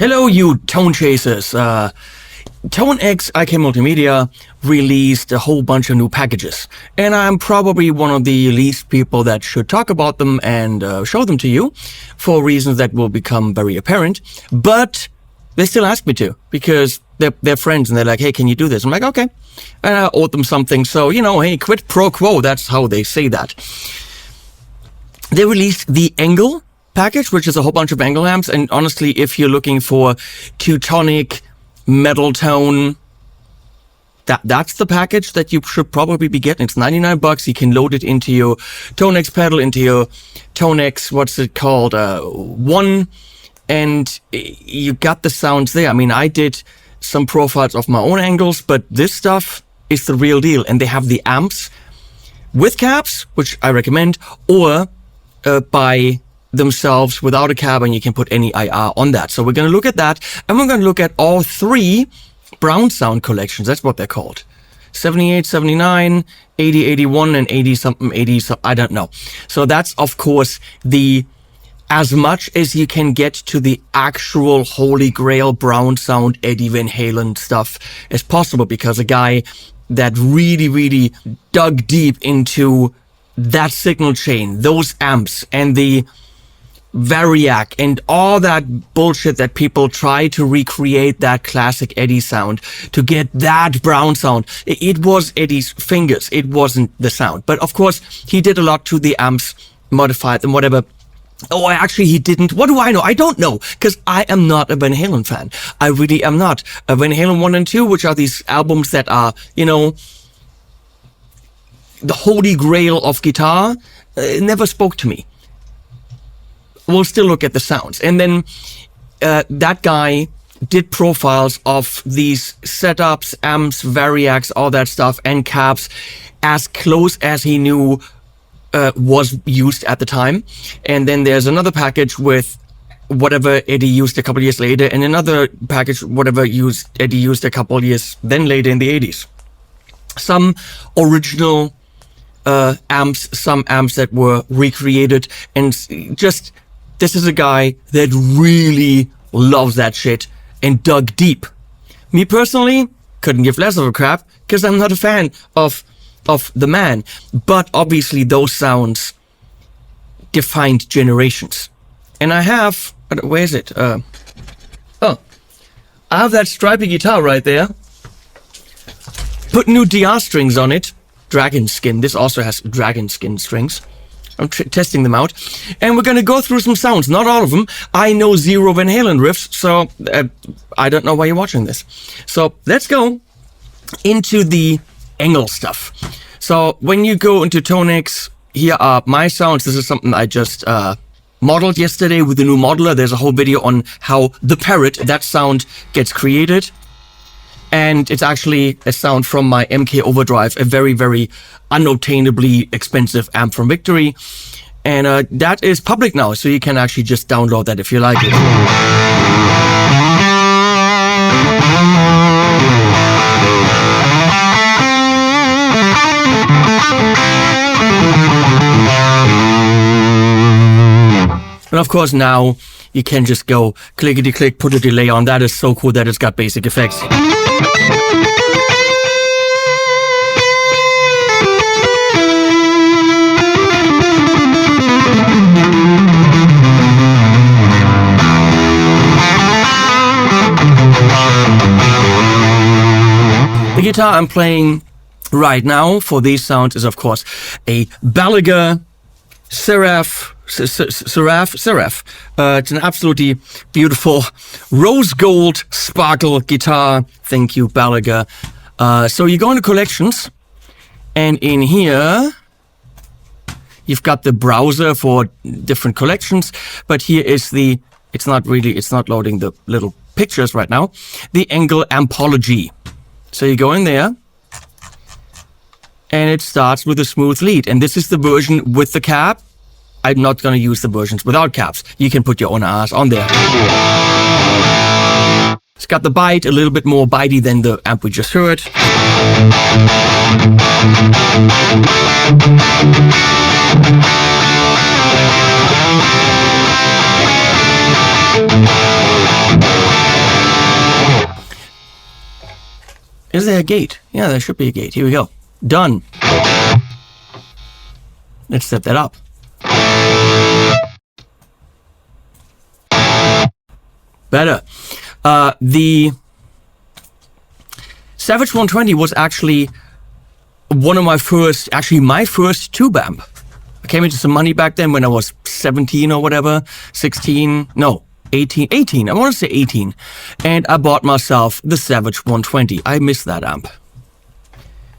Hello, you tone chasers. ToneX IK Multimedia released a whole bunch of new packages, and I'm probably one of the least people that should talk about them and show them to you for reasons that will become very apparent. But they still ask me to because they're friends and they're like, hey, can you do this? I'm like, okay. And I owed them something. So, hey, quid pro quo. That's how they say that. They released the ENGL package, which is a whole bunch of ENGL amps. And honestly, if you're looking for Teutonic metal tone, that's the package that you should probably be getting. It's $99. You can load it into your ToneX pedal, into your ToneX, what's it called? One, and you got the sounds there. I mean, I did some profiles of my own ENGLs, but this stuff is the real deal. And they have the amps with cabs, which I recommend, or by themselves without a cab, and you can put any IR on that. So we're going to look at that, and we're going to look at all three Brown Sound collections. That's what they're called. 78, 79, 80, 81, and 80 something, 80 something, I don't know. So that's, of course, as much as you can get to the actual holy grail Brown Sound Eddie Van Halen stuff as possible, because a guy that really, really dug deep into that signal chain, those amps, and the Variac and all that bullshit that people try to recreate that classic Eddie sound to get that Brown sound. It was Eddie's fingers. It wasn't the sound. But of course, he did a lot to the amps, modified them, whatever. Oh, actually, he didn't. What do I know? I don't know, because I am not a Van Halen fan. I really am not. Van Halen 1 and 2, which are these albums that are, the holy grail of guitar, never spoke to me. We'll still look at the sounds. And then that guy did profiles of these setups, amps, variacs, all that stuff, and cabs as close as he knew was used at the time. And then there's another package with whatever Eddie used a couple years later, and another package, whatever Eddie used a couple years then later in the 80s. Some original amps, some amps that were recreated, and just... This is a guy that really loves that shit and dug deep. Me personally, couldn't give less of a crap because I'm not a fan of the man. But obviously those sounds defined generations. And I have, where is it? I have that stripy guitar right there. Put new DR strings on it. Dragon skin. This also has dragon skin strings. I'm testing them out, and we're going to go through some sounds. Not all of them. I know zero Van Halen riffs, so I don't know why you're watching this. So let's go into the ENGL stuff. So when you go into ToneX, here are my sounds. This is something I just modeled yesterday with the new modeler. There's a whole video on how the parrot, that sound, gets created. And it's actually a sound from my MK Overdrive, a very, very unobtainably expensive amp from Victory. And that is public now, so you can actually just download that if you like it. And of course now you can just go clickety-click, put a delay on. That is so cool that it's got basic effects. The guitar I'm playing right now for these sounds is, of course, a Balaguer Seraph. It's an absolutely beautiful rose gold sparkle guitar. Thank you, Balaguer. So you go into collections, and in here you've got the browser for different collections. But here is it's not loading the little pictures right now. The ENGL Ampology. So you go in there, and it starts with a smooth lead. And this is the version with the cab. I'm not going to use the versions without cabs. You can put your own ass on there. It's got the bite, a little bit more bitey than the amp we just heard. Is there a gate? Yeah, there should be a gate. Here we go. Done. Let's set that up. Better. The Savage 120 was actually my first tube amp. I came into some money back then when I was 17 or whatever, 16, no, 18, I want to say 18. And I bought myself the Savage 120. I miss that amp.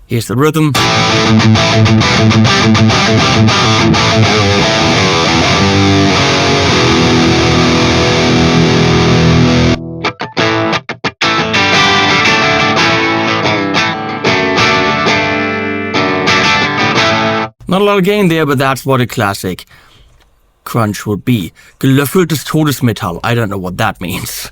Here's the rhythm. Not a lot of gain there, but that's what a classic crunch would be. Gelöffeltes Todesmetall. I don't know what that means.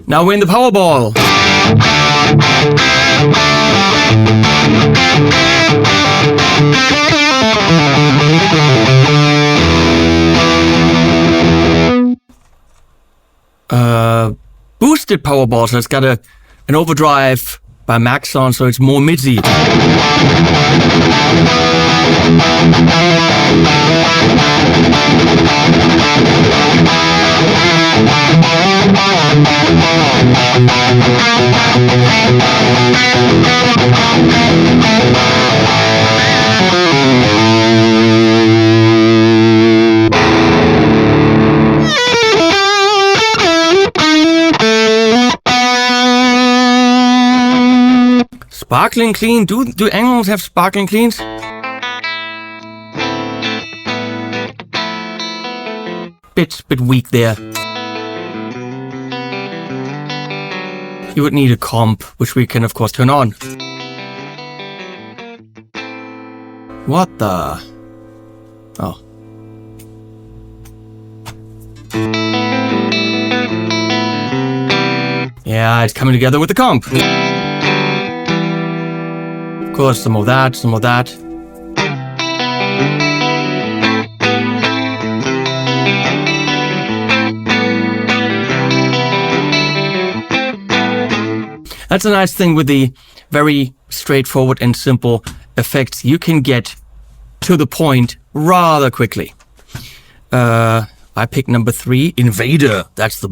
Now we're in the Powerball. Boosted Powerball, so it's got an overdrive by Maxon, so it's more midsy. Sparkling clean? Do ENGLs have sparkling cleans? Bit weak there. You would need a comp, which we can of course turn on. What the? Oh. Yeah, it's coming together with the comp. Of course, some of that, some of that. That's a nice thing with the very straightforward and simple effects. You can get to the point rather quickly. I picked number 3, Invader. That's the...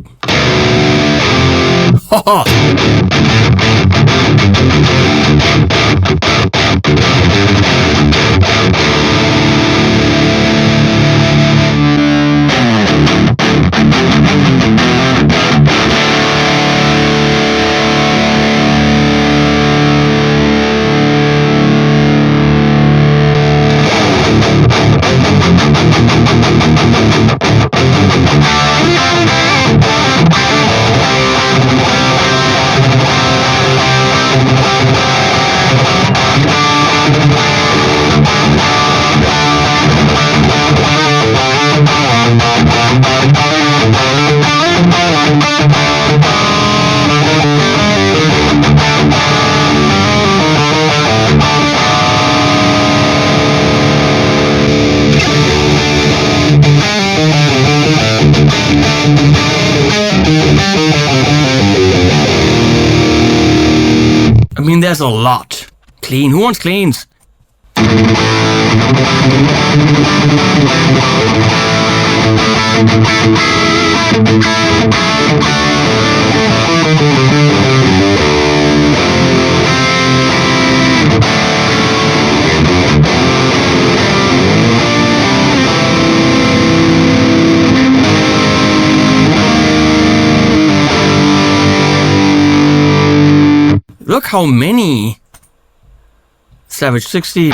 I mean, there's a lot. Clean. Who wants cleans? Look how many. Savage 60.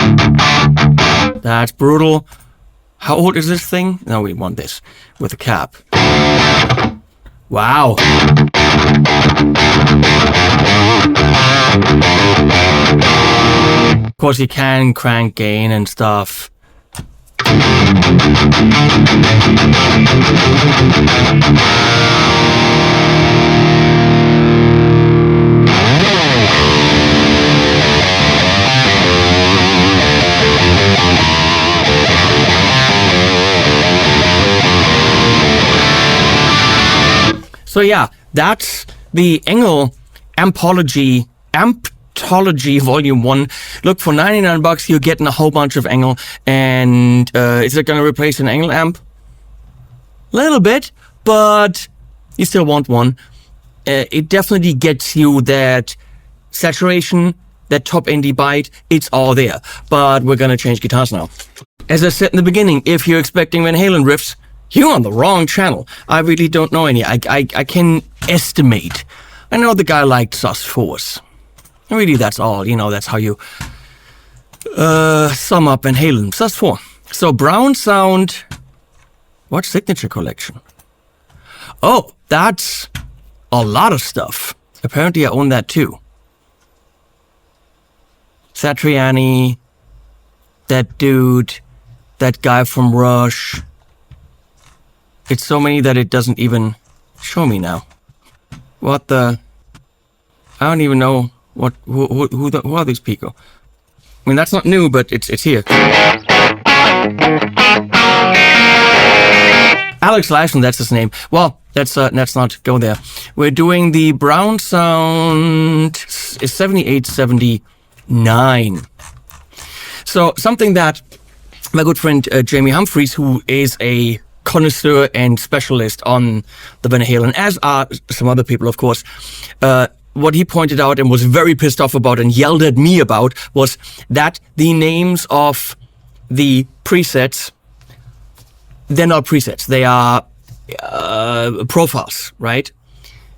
That's brutal. How old is this thing? No, we want this with a cap. Wow. Of course, you can crank gain and stuff. So yeah, that's the ENGL Ampology Volume 1. Look, for 99 bucks, you're getting a whole bunch of ENGL. And is it going to replace an ENGL amp? A little bit, but you still want one. It definitely gets you that saturation, that top ND bite. It's all there. But we're going to change guitars now. As I said in the beginning, if you're expecting Van Halen riffs, you're on the wrong channel. I really don't know any. I can estimate. I know the guy liked Sus4s. Really, that's all. You know, that's how you sum up Van Halen. Sus4. So, Brown Sound. What signature collection? Oh, that's a lot of stuff. Apparently, I own that too. Satriani. That dude. That guy from Rush. It's so many that it doesn't even show me now. What the? I don't even know who are these people. I mean, that's not new, but it's here. Alex Lifeson, that's his name. Well, let's not go there. We're doing the Brown Sound 7879. So something that my good friend Jamie Humphreys, who is a connoisseur and specialist on the Van Halen, as are some other people, of course. What he pointed out and was very pissed off about and yelled at me about was that the names of the presets, they're not presets, they are profiles, right?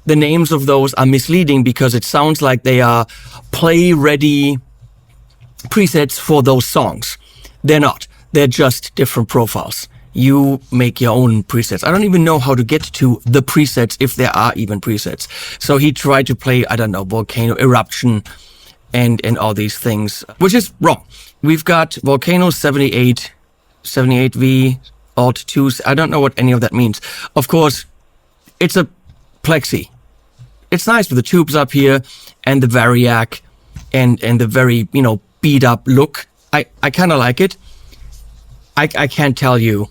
The names of those are misleading because it sounds like they are play-ready presets for those songs. They're not. They're just different profiles. You make your own presets. I don't even know how to get to the presets, if there are even presets. So he tried to play, I don't know, Volcano, Eruption, and all these things, which is wrong. We've got Volcano 78, 78V, Alt 2s. I don't know what any of that means. Of course, it's a plexi. It's nice with the tubes up here and the Variac and the very, beat up look. I kind of like it. I can't tell you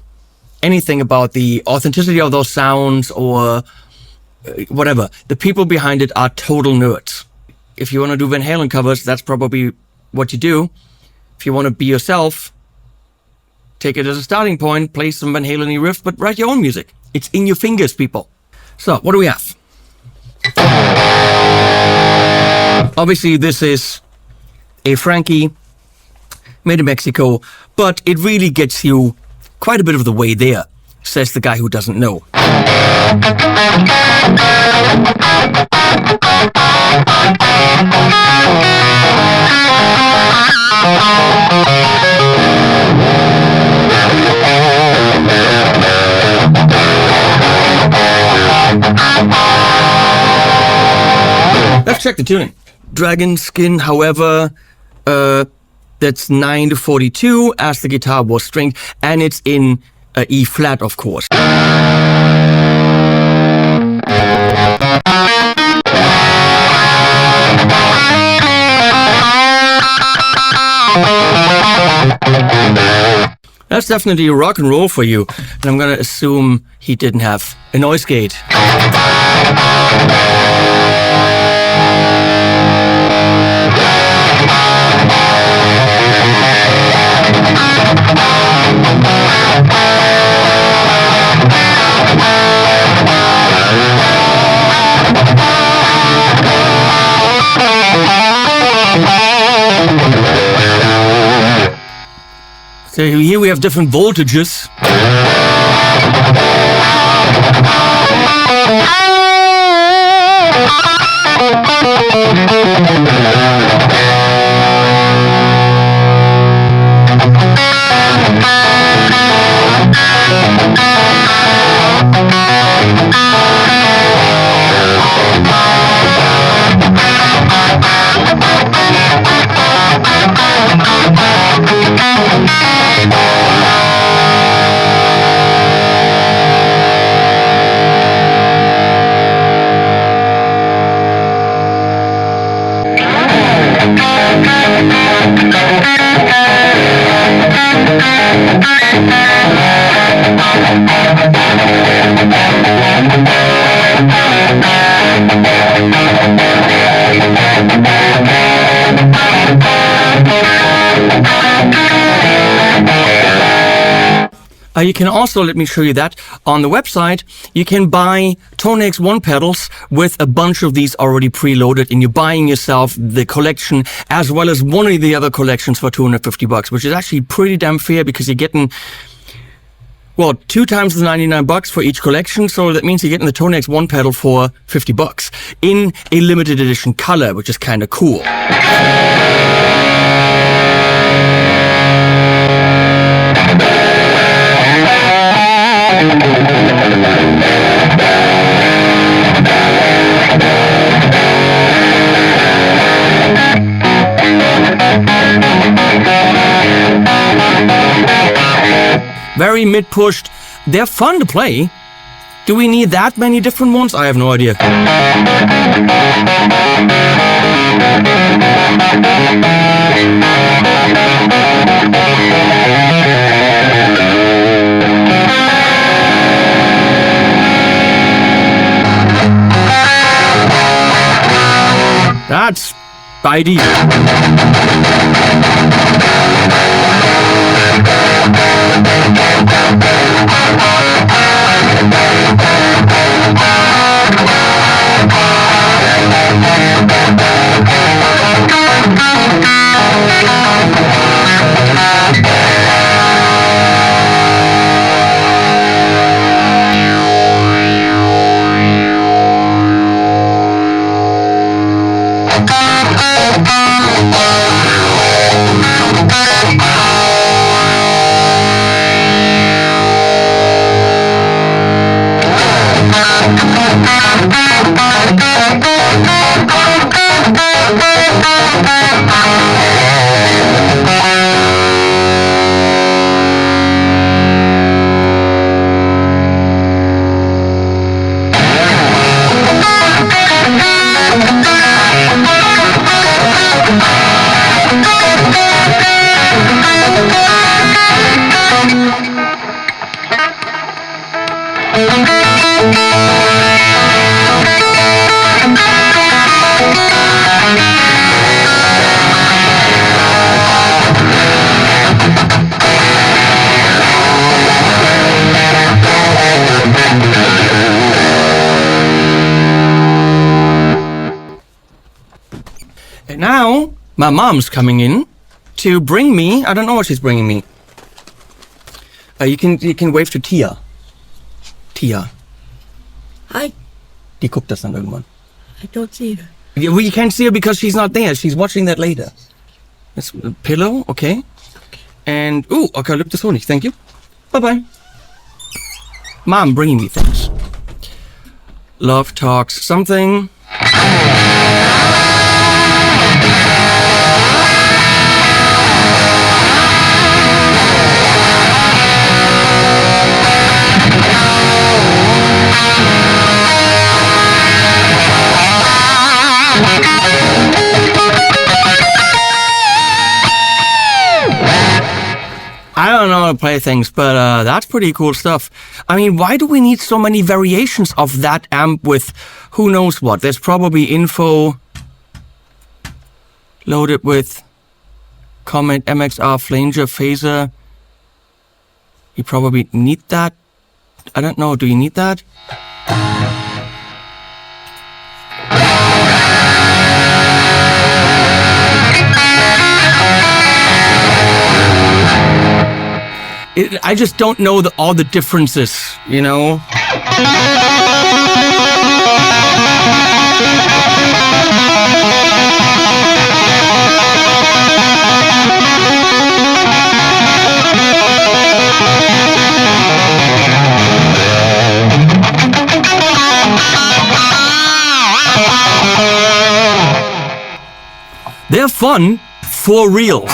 anything about the authenticity of those sounds or whatever. The people behind it are total nerds. If you want to do Van Halen covers, that's probably what you do. If you want to be yourself, take it as a starting point, play some Van Halen-y riff, but write your own music. It's in your fingers, people. So, what do we have? Obviously, this is a Frankie, made in Mexico, but it really gets you quite a bit of the way there, says the guy who doesn't know. Let's check the tuning. Dragon Skin, however, that's 9 to 42 as the guitar was stringed, and it's in E flat, of course. That's definitely rock and roll for you, and I'm gonna assume he didn't have a noise gate. So here we have different voltages. You can also, let me show you that, on the website, you can buy Tone X1 pedals with a bunch of these already preloaded, and you're buying yourself the collection as well as one of the other collections for $250, which is actually pretty damn fair because you're getting, well, 2 times the $99 for each collection, so that means you're getting the Tone X1 pedal for $50 in a limited edition color, which is kind of cool. Very mid-pushed. They're fun to play. Do we need that many different ones? I have no idea. That's bitey. And now, my mom's coming in to bring me, I don't know what she's bringing me. You can wave to Tia. Tia. Hi. Die guckt das dann irgendwann. I don't see her. Well, you can't see her because she's not there. She's watching that later. It's a pillow, okay. And, ooh, Eucalyptus Honig, thank you. Bye-bye. Mom bringing me things. Love talks something. I don't know how to play things, but that's pretty cool stuff. I mean, why do we need so many variations of that amp with who knows what? There's probably info loaded with Comet, MXR, Flanger, Phaser. You probably need that. I don't know, do you need that? I just don't know all the differences, you know? They're fun for reals.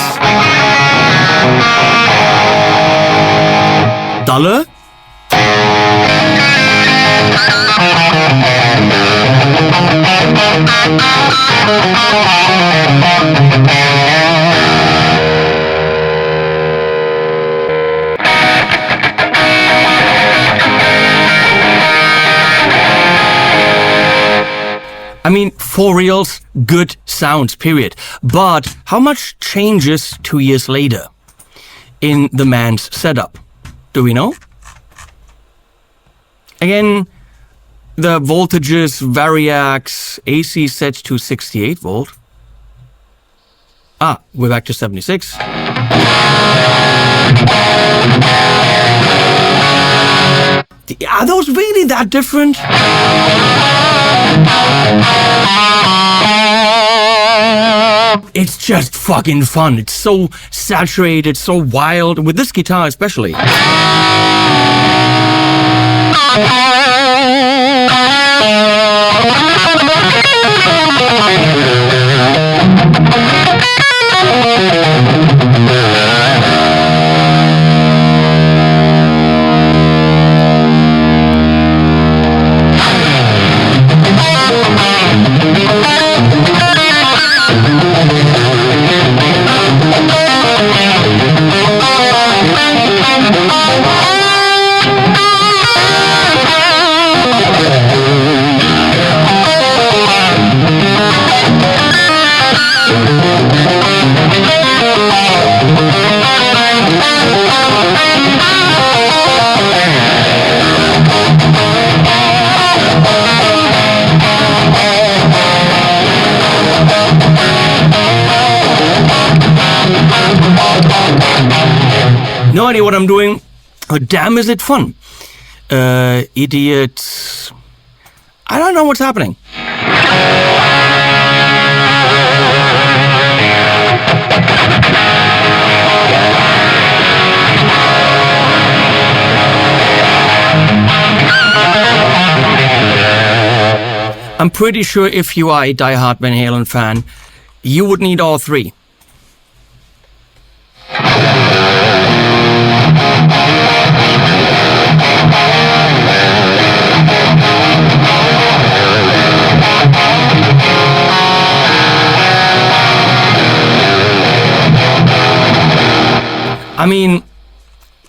Dollar? For reals, good sounds, period. But how much changes 2 years later in the man's setup? Do we know? Again, the voltages, variacs, AC set to 68 volt. We're back to 76. Are those really that different? It's just fucking fun. It's so saturated, so wild, with this guitar especially. No idea what I'm doing. Oh, damn, is it fun? Idiots. I don't know what's happening. I'm pretty sure if you are a diehard Van Halen fan, you would need all three. I mean,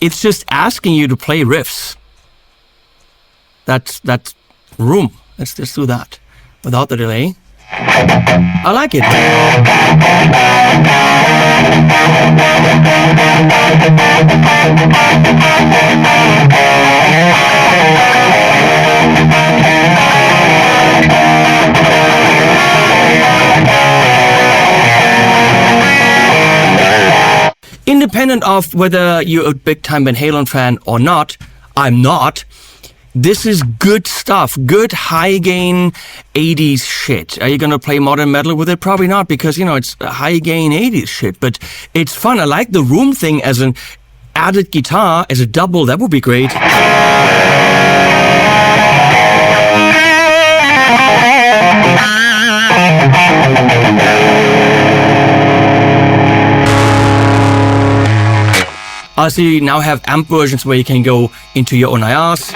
it's just asking you to play riffs. That's room. Let's just do that without the delay. I like it. Independent of whether you're a big-time Van Halen fan or not, I'm not. This is good stuff, good high-gain 80s shit. Are you gonna play modern metal with it? Probably not, because, it's high-gain 80s shit, but it's fun. I like the room thing as an added guitar, as a double. That would be great. Also, you now have amp versions where you can go into your own IRs.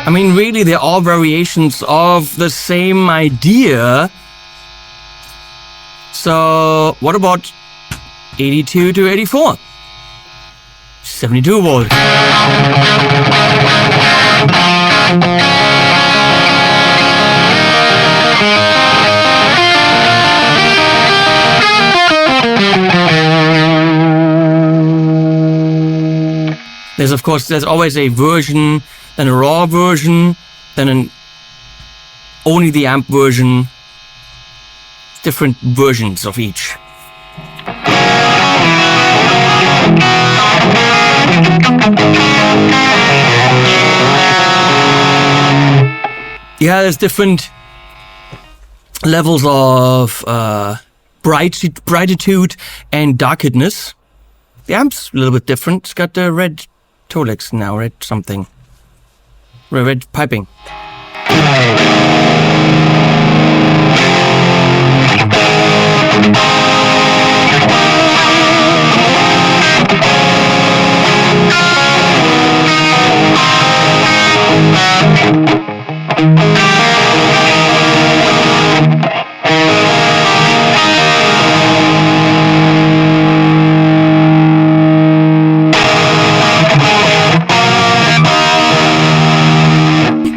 I mean, really, they're all variations of the same idea. So, what about 82 to 84? 72 volt. Because of course there's always a version, then a raw version, then only the amp version, different versions of each. Yeah, there's different levels of brightitude and darkness. The amp's a little bit different. It's got the red toolbox now, red something. Red piping.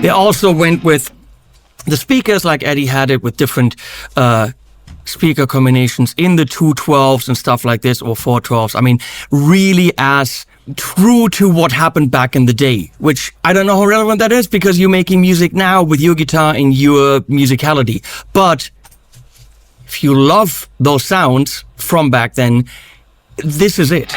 They also went with the speakers, like Eddie had it, with different speaker combinations in the 212s and stuff like this, or 412s. I mean, really as true to what happened back in the day, which I don't know how relevant that is because you're making music now with your guitar and your musicality. But if you love those sounds from back then, this is it.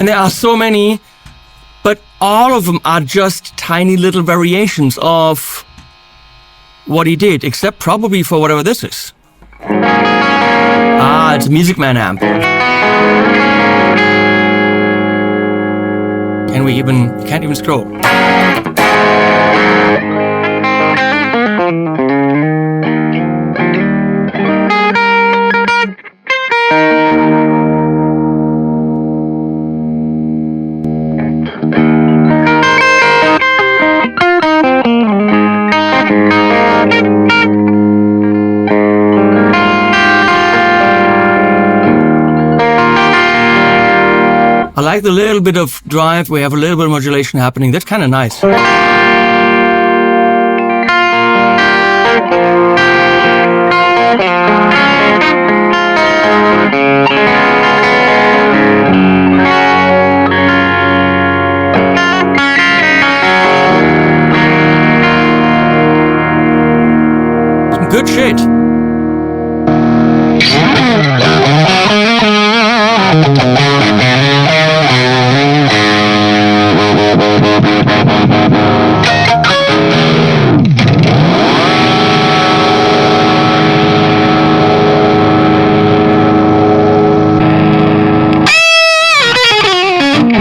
And there are so many, but all of them are just tiny little variations of what he did, except probably for whatever this is. Ah, it's a Music Man amp. And can't even scroll. I like the little bit of drive. We have a little bit of modulation happening. That's kind of nice. Some good shit.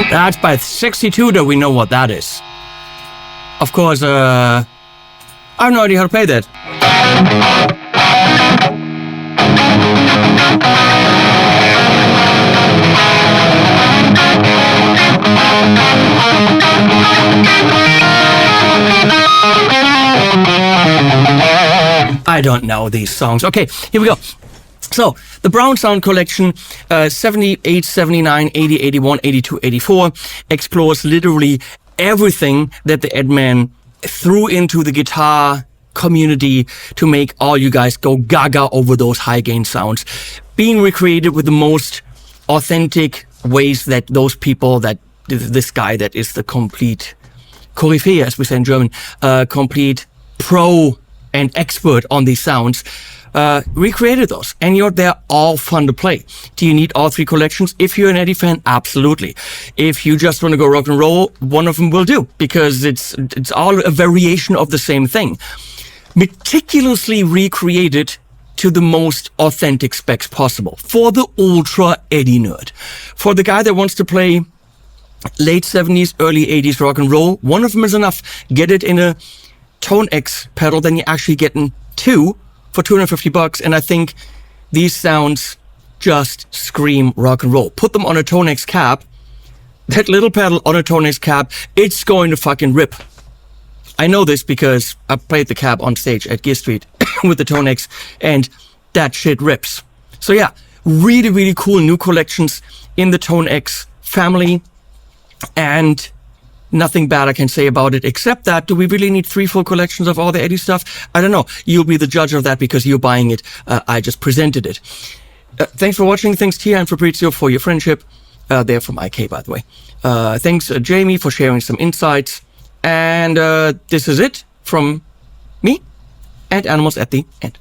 That's by 62 that we know what that is. Of course, I have no idea how to play that. I don't know these songs. Okay, here we go. So, the Brown Sound Collection, 78, 79, 80, 81, 82, 84, explores literally everything that the Edman threw into the guitar community to make all you guys go gaga over those high gain sounds, being recreated with the most authentic ways that those people, that this guy that is the complete Koryphäe, as we say in German, complete pro and expert on these sounds, recreated those, and they're all fun to play. Do you need all three collections? If you're an Eddie fan, absolutely. If you just want to go rock and roll, one of them will do, because it's all a variation of the same thing, meticulously recreated to the most authentic specs possible for the ultra Eddie nerd. For the guy that wants to play late 70s, early 80s rock and roll, one of them is enough. Get it in a Tone X pedal, then you're actually getting 2 for $250. And I think these sounds just scream rock and roll. Put them on a Tone X cab. That little pedal on a Tone X cab, it's going to fucking rip. I know this because I played the cab on stage at Gear Street with the Tone X, and that shit rips. So yeah, really, really cool new collections in the Tone X family, and nothing bad I can say about it, except that, do we really need 3 full collections of all the Eddie stuff? I don't know. You'll be the judge of that because you're buying it. I just presented it. Thanks for watching. Thanks, Tia and Fabrizio, for your friendship. They're from IK, by the way. Thanks, Jamie, for sharing some insights. And this is it from me and Animals at the End.